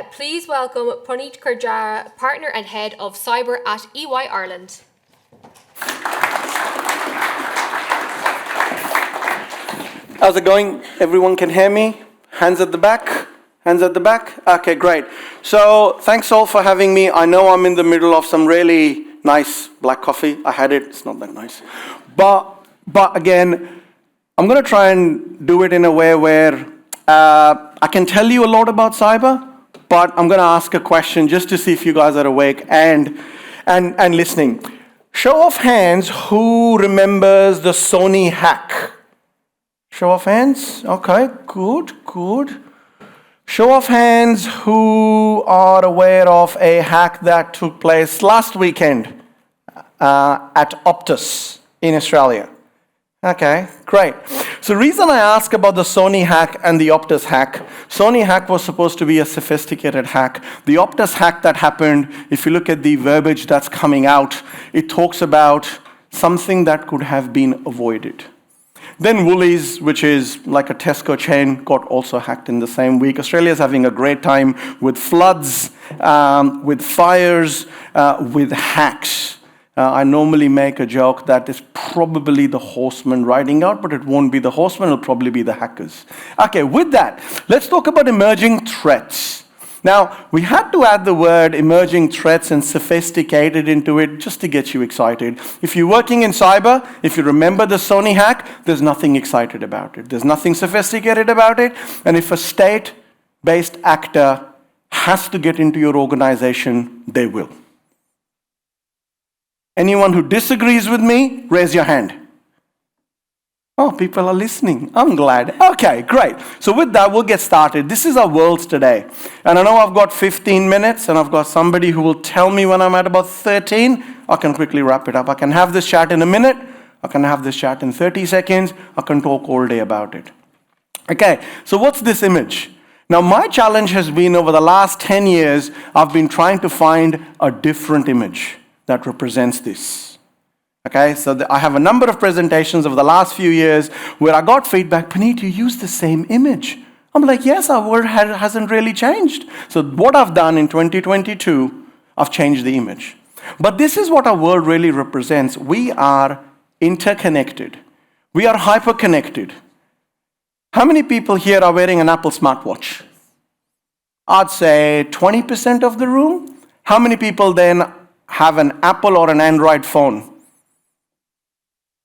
Please welcome Puneet Kukreja, Partner and Head of Cyber at EY Ireland. How's it going? Everyone can hear me? Hands at the back? Hands at the back? Okay, great. So thanks all for having me. I know I'm in the middle of some really nice black coffee. I had it. It's not that nice. But again, I'm going to try and do it in a way where I can tell you a lot about cyber, but I'm going to ask a question just to see if you guys are awake and listening. Show of hands, who remembers the Sony hack? Show of hands. Okay, good. Show of hands, who are aware of a hack that took place last weekend at Optus in Australia? Okay, great. So the reason I ask about the Sony hack and the Optus hack, Sony hack was supposed to be a sophisticated hack. The Optus hack that happened, if you look at the verbiage that's coming out, it talks about something that could have been avoided. Then Woolies, which is like a Tesco chain, got also hacked in the same week. Australia's having a great time with floods, with fires, with hacks. I normally make a joke that is probably the horsemen riding out, but it won't be the horsemen, it'll probably be the hackers. Okay, with that, let's talk about emerging threats. Now, we had to add the word emerging threats and sophisticated into it just to get you excited. If you're working in cyber, if you remember the Sony hack, there's nothing excited about it. There's nothing sophisticated about it. And if a state-based actor has to get into your organization, they will. Anyone who disagrees with me, raise your hand. Oh, people are listening. I'm glad. Okay, great. So with that, we'll get started. This is our world today. And I know I've got 15 minutes, and I've got somebody who will tell me when I'm at about 13. I can quickly wrap it up. I can have this chat in a minute. I can have this chat in 30 seconds. I can talk all day about it. Okay, so what's this image? Now, my challenge has been over the last 10 years, I've been trying to find a different image that represents this. Okay, so I have a number of presentations over the last few years where I got feedback, Puneet, you use the same image. I'm like, yes, our world hasn't really changed. So what I've done in 2022, I've changed the image. But this is what our world really represents. We are interconnected. We are hyper-connected. How many people here are wearing an Apple smartwatch? I'd say 20% of the room. How many people then have an Apple or an Android phone?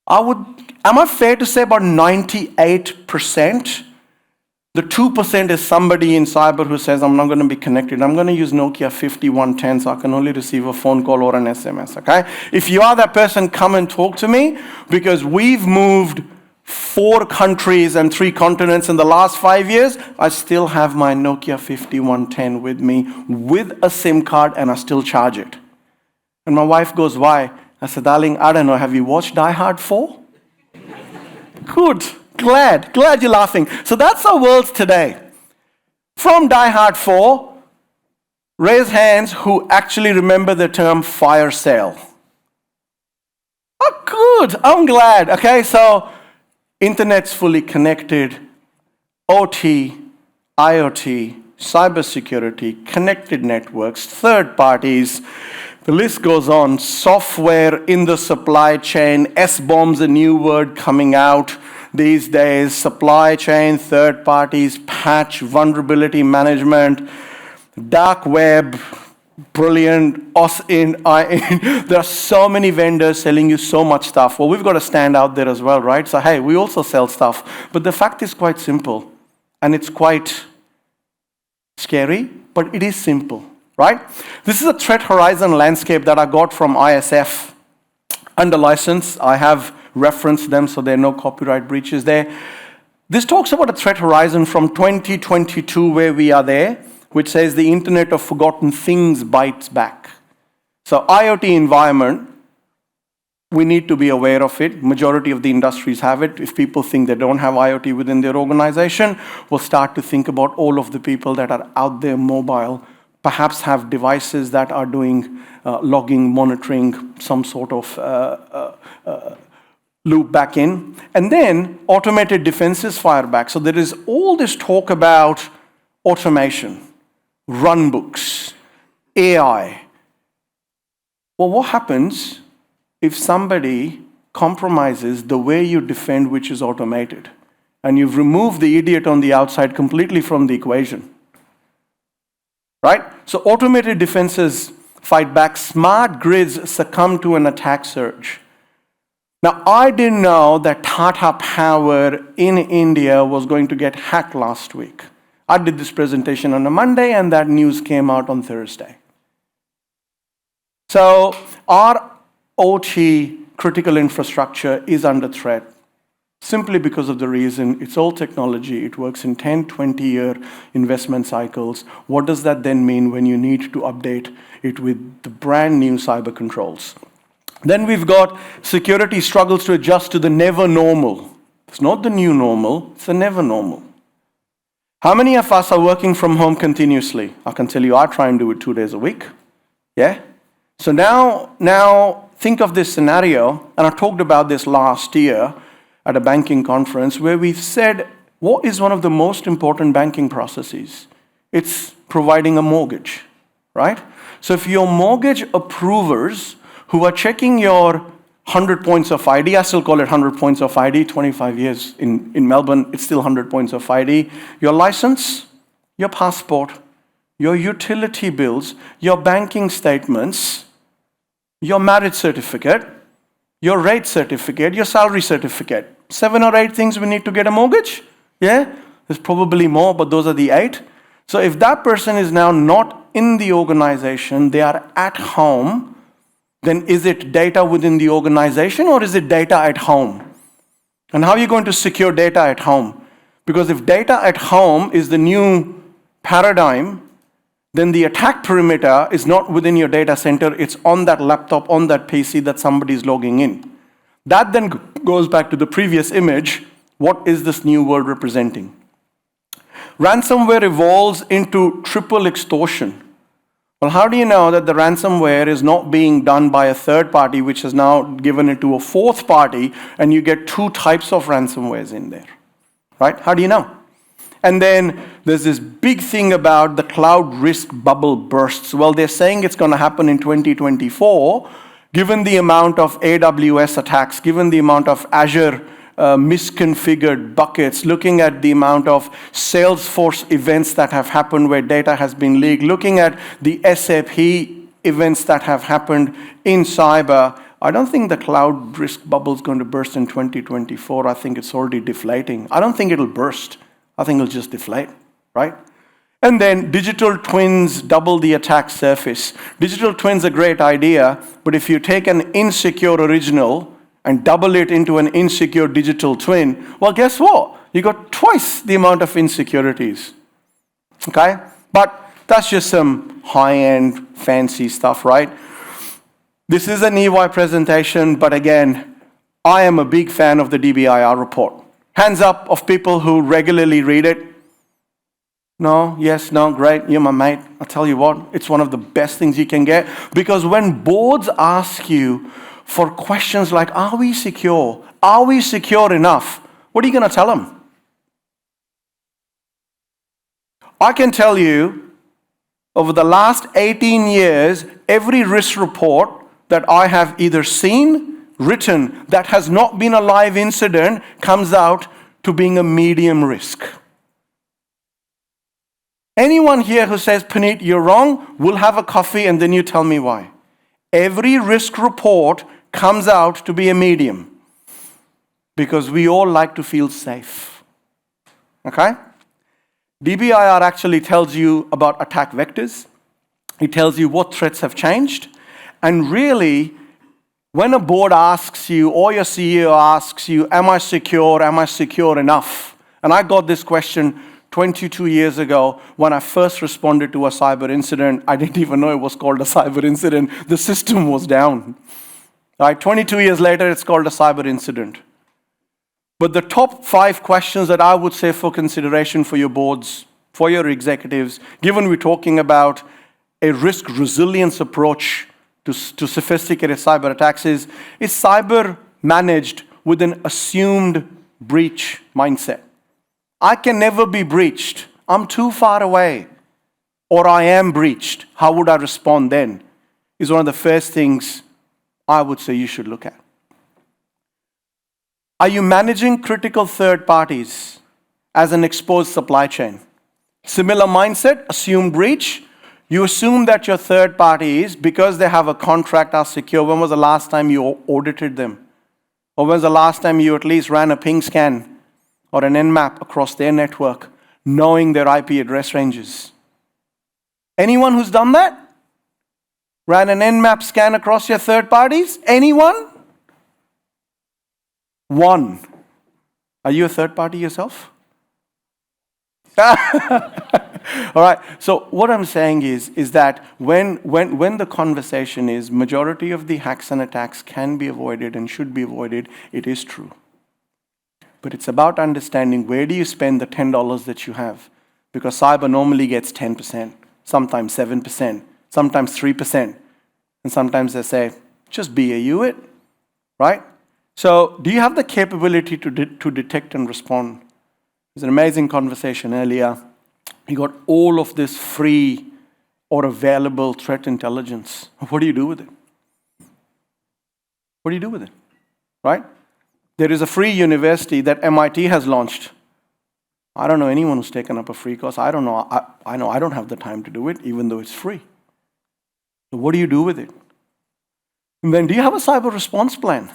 Am I fair to say about 98%? The 2% is somebody in cyber who says, I'm not going to be connected. I'm going to use Nokia 5110 so I can only receive a phone call or an SMS, okay? If you are that person, come and talk to me, because we've moved 4 countries and 3 continents in the last 5 years. I still have my Nokia 5110 with me with a SIM card, and I still charge it. And my wife goes, why? I said, darling, I don't know, have you watched Die Hard 4? Good, glad you're laughing. So that's our world today. From Die Hard 4, raise hands who actually remember the term fire sale. Oh, good, I'm glad. Okay, so internet's fully connected, OT, IoT, cybersecurity, connected networks, third parties. The list goes on. Software in the supply chain. S-bomb's a new word coming out these days. Supply chain, third parties, patch, vulnerability management, dark web, brilliant, us in, I in. There are so many vendors selling you so much stuff. Well, we've got to stand out there as well, right? So, hey, we also sell stuff. But the fact is quite simple. And it's quite scary, but it is simple. Right? This is a threat horizon landscape that I got from ISF under license. I have referenced them, so there are no copyright breaches there. This talks about a threat horizon from 2022 where we are there, which says the Internet of Forgotten Things bites back. So IoT environment, we need to be aware of it. Majority of the industries have it. If people think they don't have IoT within their organization, we'll start to think about all of the people that are out there mobile, perhaps have devices that are doing logging, monitoring, some sort of loop back in. And then automated defenses fire back. So there is all this talk about automation. runbooks, AI. Well, what happens if somebody compromises the way you defend which is automated, and you've removed the idiot on the outside completely from the equation? Right? So automated defenses fight back. Smart grids succumb to an attack surge. Now, I didn't know that Tata Power in India was going to get hacked last week. I did this presentation on a Monday, and that news came out on Thursday. So our OT critical infrastructure is under threat simply because of the reason it's all technology. It works in 10, 20-year investment cycles. What does that then mean when you need to update it with the brand new cyber controls? Then we've got security struggles to adjust to the never normal. It's not the new normal, it's the never normal. How many of us are working from home continuously? I can tell you I try and do it 2 days a week. Yeah? So now think of this scenario, and I talked about this last year at a banking conference where we've said, what is one of the most important banking processes? It's providing a mortgage, right? So if your mortgage approvers who are checking your 100 points of ID, I still call it 100 points of ID, 25 years in Melbourne, it's still 100 points of ID. Your license, your passport, your utility bills, your banking statements, your marriage certificate, your rate certificate, your salary certificate. 7 or 8 things we need to get a mortgage. Yeah? There's probably more, but those are the 8. So if that person is now not in the organization, they are at home, then is it data within the organization or is it data at home? And how are you going to secure data at home? Because if data at home is the new paradigm, then the attack perimeter is not within your data center, it's on that laptop, on that PC that somebody is logging in. That then goes back to the previous image. What is this new world representing? Ransomware evolves into triple extortion. Well, how do you know that the ransomware is not being done by a third party, which has now given it to a fourth party, and you get 2 types of ransomwares in there? Right? How do you know? And then there's this big thing about the cloud risk bubble bursts. Well, they're saying it's going to happen in 2024, given the amount of AWS attacks, given the amount of Azure misconfigured buckets, looking at the amount of Salesforce events that have happened where data has been leaked, looking at the SAP events that have happened in cyber. I don't think the cloud risk bubble is going to burst in 2024. I think it's already deflating. I don't think it'll burst. I think it'll just deflate, right? And then digital twins double the attack surface. Digital twins are a great idea, but if you take an insecure original and double it into an insecure digital twin, well, guess what? You got twice the amount of insecurities, okay? But that's just some high-end fancy stuff, right? This is an EY presentation, but again, I am a big fan of the DBIR report. Hands up of people who regularly read it. No, yes, no, great, you're my mate. I'll tell you what, it's one of the best things you can get, because when boards ask you for questions like, are we secure? Are we secure enough? What are you going to tell them? I can tell you, over the last 18 years, every risk report that I have either seen, written, that has not been a live incident, comes out to being a medium risk. Anyone here who says, Puneet, you're wrong, we'll have a coffee and then you tell me why. Every risk report comes out to be a medium because we all like to feel safe. Okay? DBIR actually tells you about attack vectors. It tells you what threats have changed. And really, when a board asks you or your CEO asks you, am I secure enough? And I got this question 22 years ago when I first responded to a cyber incident. I didn't even know it was called a cyber incident. The system was down. Right? 22 years later, it's called a cyber incident. But the top 5 questions that I would say for consideration for your boards, for your executives, given we're talking about a risk resilience approach to sophisticated cyber attacks, is cyber managed with an assumed breach mindset? I can never be breached. I'm too far away. or I am breached, how would I respond then? Is one of the first things I would say you should look at. Are you managing critical third parties as an exposed supply chain? Similar mindset, assume breach. You assume that your third parties, because they have a contract, are secure. When was the last time you audited them? Or when was the last time you at least ran a ping scan or an Nmap across their network, knowing their IP address ranges? Anyone who's done that? Ran an Nmap scan across your third parties? Anyone? One. Are you a third party yourself? All right. So what I'm saying is that when the conversation is majority of the hacks and attacks can be avoided and should be avoided, it is true. But it's about understanding where do you spend the $10 that you have? Because cyber normally gets 10%, sometimes 7%, sometimes 3%. And sometimes they say, just BAU it, right? So do you have the capability to detect and respond? There's an amazing conversation earlier. You got all of this free or available threat intelligence. What do you do with it? What do you do with it? Right? There is a free university that MIT has launched. I don't know anyone who's taken up a free course. I don't know. I know I don't have the time to do it, even though it's free. So what do you do with it? And then do you have a cyber response plan?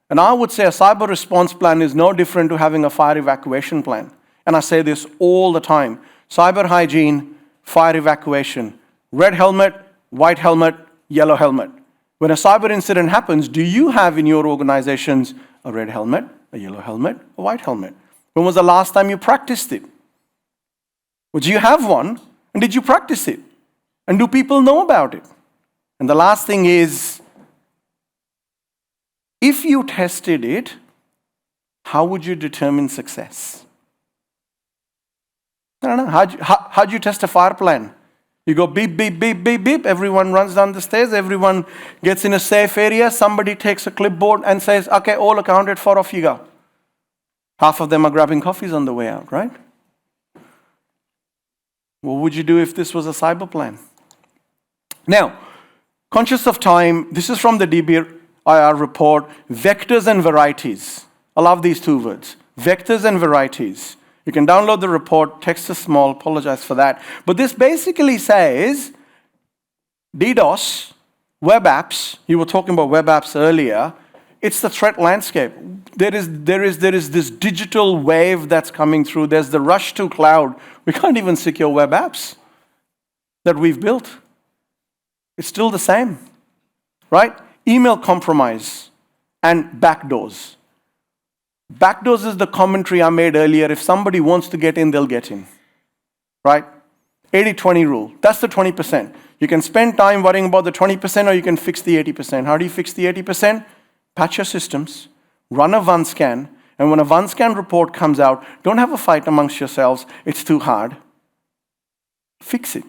And I would say a cyber response plan is no different to having a fire evacuation plan. And I say this all the time. Cyber hygiene, fire evacuation, red helmet, white helmet, yellow helmet. When a cyber incident happens, do you have in your organizations a red helmet, a yellow helmet, a white helmet? When was the last time you practiced it? Well, do you have one? And did you practice it? And do people know about it? And the last thing is, if you tested it, how would you determine success? I don't know. How do you test a fire plan? You go beep, beep, beep, beep, beep. Everyone runs down the stairs. Everyone gets in a safe area. Somebody takes a clipboard and says, okay, all accounted for, off you go. Half of them are grabbing coffees on the way out, right? What would you do if this was a cyber plan? Now, conscious of time, this is from the DBIR report, vectors and varieties. I love these two words, vectors and varieties. You can download the report, text is small, apologize for that. But this basically says DDoS, web apps, you were talking about web apps earlier, it's the threat landscape. There is this digital wave that's coming through. There's the rush to cloud. We can't even secure web apps that we've built. It's still the same, right? Email compromise and backdoors. Backdoors is the commentary I made earlier. If somebody wants to get in, they'll get in, right? 80-20 rule. That's the 20%. You can spend time worrying about the 20% or you can fix the 80%. How do you fix the 80%? Patch your systems, run a one scan, and when a one scan report comes out, don't have a fight amongst yourselves. It's too hard. Fix it.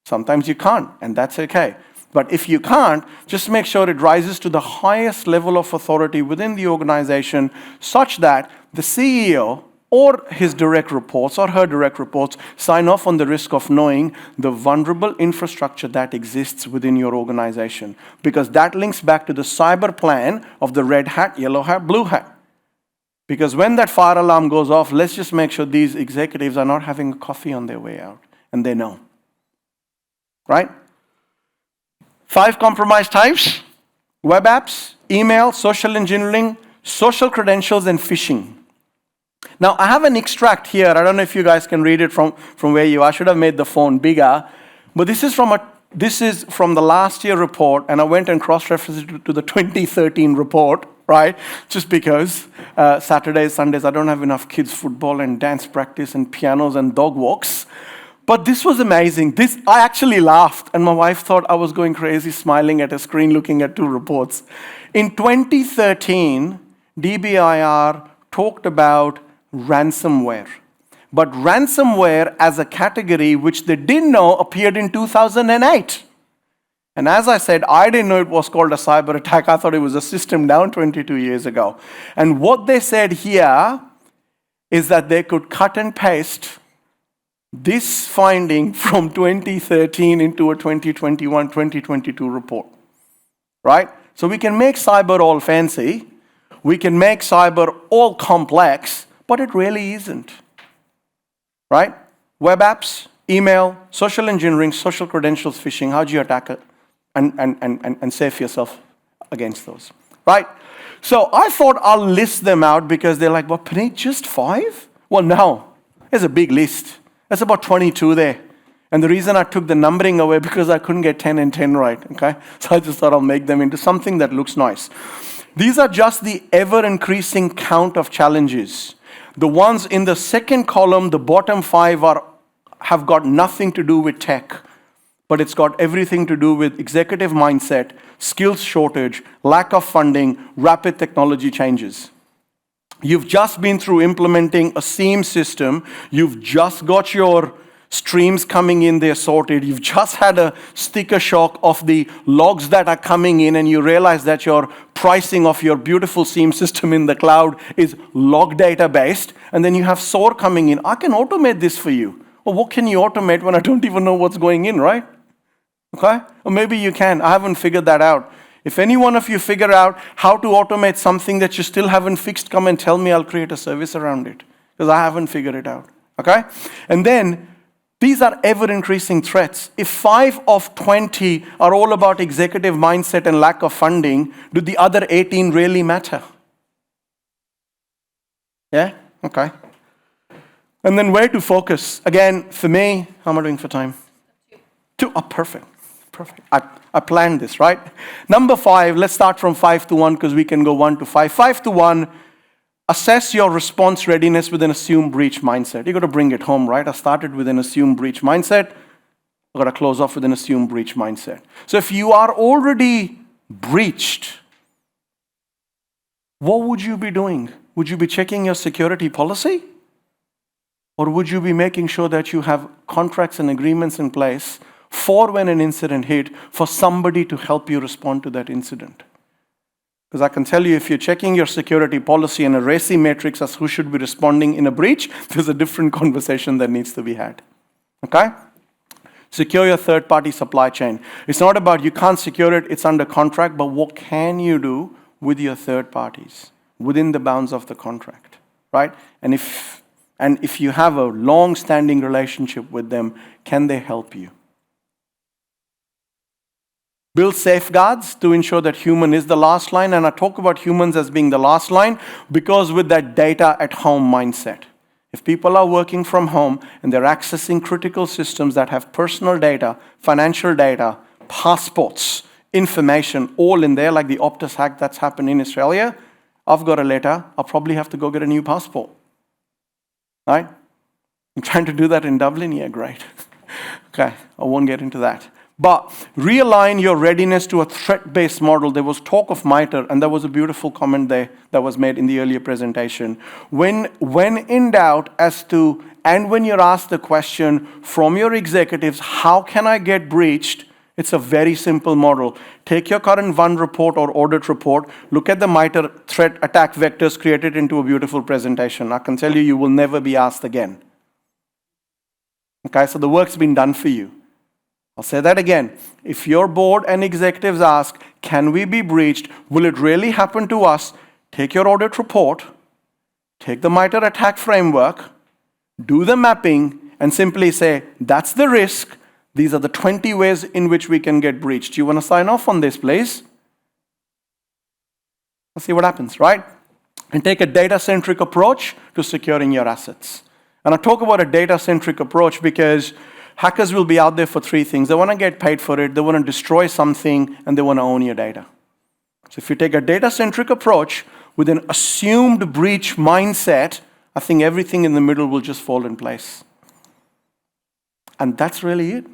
Sometimes you can't, and that's okay. But if you can't, just make sure it rises to the highest level of authority within the organization such that the CEO or his direct reports or her direct reports sign off on the risk of knowing the vulnerable infrastructure that exists within your organization. Because that links back to the cyber plan of the red hat, yellow hat, blue hat. Because when that fire alarm goes off, let's just make sure these executives are not having a coffee on their way out. And they know. Right? 5 compromise types: web apps, email, social engineering, social credentials, and phishing. Now, I have an extract here. I don't know if you guys can read it from where you are. I should have made the phone bigger. But this is from the last year report, and I went and cross-referenced it to the 2013 report, right? Just because Saturdays, Sundays, I don't have enough kids' football and dance practice and pianos and dog walks. But this was amazing. I actually laughed, and my wife thought I was going crazy, smiling at a screen, looking at 2 reports. In 2013, DBIR talked about ransomware. But ransomware as a category, which they didn't know, appeared in 2008. And as I said, I didn't know it was called a cyber attack. I thought it was a system down 22 years ago. And what they said here is that they could cut and paste this finding from 2013 into a 2021-2022 report, right? So we can make cyber all fancy, we can make cyber all complex, but it really isn't, right? Web apps, email, social engineering, social credentials phishing, how do you attack it and save yourself against those, right? So I thought I'll list them out because they're like, well, Puneet, just 5? Well, no, it's a big list. There's about 22 there. And the reason I took the numbering away because I couldn't get 10 and 10 right, okay? So I just thought I'll make them into something that looks nice. These are just the ever-increasing count of challenges. The ones in the second column, the bottom 5 have got nothing to do with tech, but it's got everything to do with executive mindset, skills shortage, lack of funding, rapid technology changes. You've just been through implementing a SIEM system. You've just got your streams coming in there sorted. You've just had a sticker shock of the logs that are coming in, and you realize that your pricing of your beautiful SIEM system in the cloud is log data based, and then you have SOAR coming in. I can automate this for you. Well, what can you automate when I don't even know what's going in, right? Okay? Or maybe you can. I haven't figured that out. If any one of you figure out how to automate something that you still haven't fixed, come and tell me. I'll create a service around it because I haven't figured it out. Okay? And then these are ever-increasing threats. If 5 of 20 are all about executive mindset and lack of funding, do the other 18 really matter? Yeah? Okay. And then where to focus? Again, for me, how am I doing for time? 2. Oh, perfect. Perfect. I planned this, right? Number 5, let's start from 5 to 1 because we can go 1 to 5. 5 to 1, assess your response readiness with an assume breach mindset. You've got to bring it home, right? I started with an assume breach mindset. I've got to close off with an assume breach mindset. So if you are already breached, what would you be doing? Would you be checking your security policy? Or would you be making sure that you have contracts and agreements in place for when an incident hit, for somebody to help you respond to that incident? Because I can tell you, if you're checking your security policy and a RACI matrix as who should be responding in a breach, there's a different conversation that needs to be had. Okay? Secure your third-party supply chain. It's not about you can't secure it, it's under contract, but what can you do with your third parties within the bounds of the contract, right? And if you have a long-standing relationship with them, can they help you? Build safeguards to ensure that human is the last line. And I talk about humans as being the last line because with that data at home mindset. If people are working from home and they're accessing critical systems that have personal data, financial data, passports, information, all in there, like the Optus hack that's happened in Australia, I've got a letter, I'll probably have to go get a new passport. Right? I'm trying to do that in Dublin, yeah, great. Okay, I won't get into that. But realign your readiness to a threat-based model. There was talk of MITRE, and there was a beautiful comment there that was made in the earlier presentation. When in doubt as to, and when you're asked the question from your executives, how can I get breached? It's a very simple model. Take your current VUN report or audit report, look at the MITRE threat attack vectors, create it into a beautiful presentation. I can tell you, you will never be asked again. Okay, so the work's been done for you. I'll say that again. If your board and executives ask, can we be breached? Will it really happen to us? Take your audit report, take the MITRE attack framework, do the mapping, and simply say, that's the risk. These are the 20 ways in which we can get breached. Do you want to sign off on this, please? Let's see what happens, right? And take a data-centric approach to securing your assets. And I talk about a data-centric approach because hackers will be out there for 3 things. They want to get paid for it, they want to destroy something, and they want to own your data. So if you take a data-centric approach with an assumed breach mindset, I think everything in the middle will just fall in place. And that's really it.